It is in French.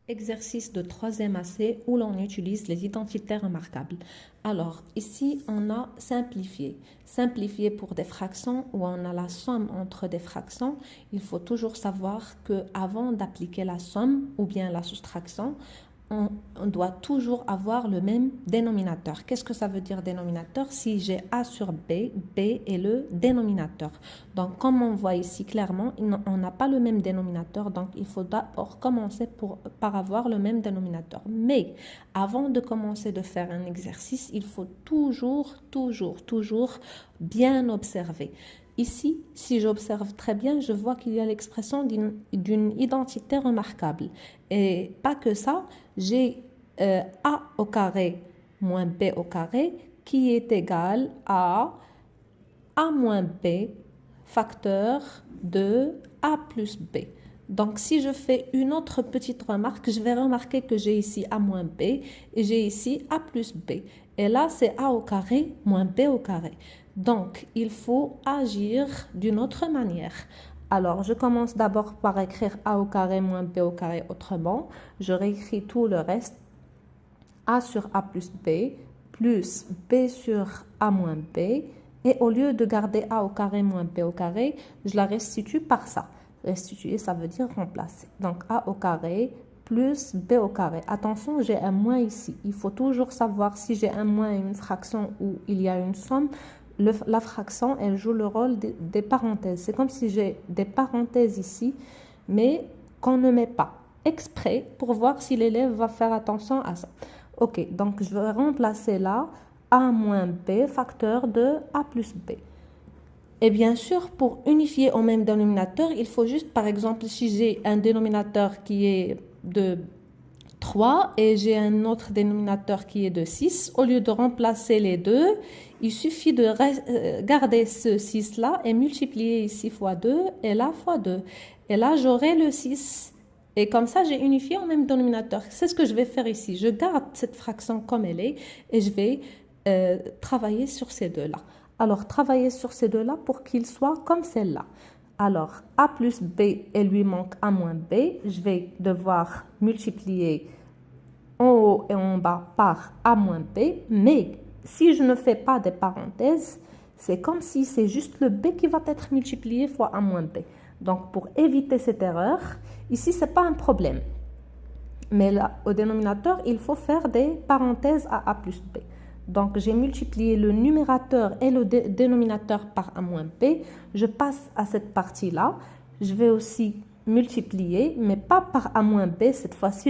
Exercice de troisième AC où l'on utilise les identités remarquables. Alors, ici, on a simplifié. Simplifié pour des fractions où on a la somme entre des fractions. Il faut toujours savoir qu'avant d'appliquer la somme ou bien la soustraction, on doit toujours avoir le même dénominateur. Qu'est-ce que ça veut dire dénominateur? Si j'ai A sur B, B est le dénominateur. Donc, comme on voit ici clairement, on n'a pas le même dénominateur. Donc, il faut d'abord commencer par avoir le même dénominateur. Mais, avant de commencer de faire un exercice, il faut toujours bien observer. Ici, si j'observe très bien, je vois qu'il y a l'expression d'une identité remarquable. Et pas que ça, j'ai A au carré moins B au carré qui est égal à A moins B facteur de A plus B. Donc, si je fais une autre petite remarque, je vais remarquer que j'ai ici A moins B et j'ai ici A plus B. Et là, c'est A au carré moins B au carré. Donc, il faut agir d'une autre manière. Alors, je commence d'abord par écrire A au carré moins B au carré autrement. Je réécris tout le reste. A sur A plus B sur A moins B. Et au lieu de garder A au carré moins B au carré, je la restitue par ça. Restituer, ça veut dire remplacer. Donc, A au carré plus B au carré. Attention, j'ai un moins ici. Il faut toujours savoir si j'ai un moins et une fraction ou il y a une somme. La fraction, elle joue le rôle des parenthèses. C'est comme si j'ai des parenthèses ici, mais qu'on ne met pas exprès pour voir si l'élève va faire attention à ça. Ok, donc je vais remplacer là A moins B facteur de A plus B. Et bien sûr, pour unifier au même dénominateur, il faut juste, par exemple, si j'ai un dénominateur qui est de 3 et j'ai un autre dénominateur qui est de 6, au lieu de remplacer les deux, il suffit de garder ce 6-là et multiplier ici fois 2 et là fois 2. Et là, j'aurai le 6. Et comme ça, j'ai unifié au même dénominateur. C'est ce que je vais faire ici. Je garde cette fraction comme elle est et je vais travailler sur ces deux-là. Alors, travailler sur ces deux-là pour qu'ils soient comme celle-là. Alors, A plus B, il lui manque A moins B. Je vais devoir multiplier en haut et en bas par A moins B. Mais si je ne fais pas des parenthèses, c'est comme si c'est juste le B qui va être multiplié fois A moins B. Donc, pour éviter cette erreur, ici, ce n'est pas un problème. Mais là, au dénominateur, il faut faire des parenthèses à A plus B. Donc, j'ai multiplié le numérateur et le dénominateur par A moins B. Je passe à cette partie-là. Je vais aussi multiplier, mais pas par A moins B cette fois-ci.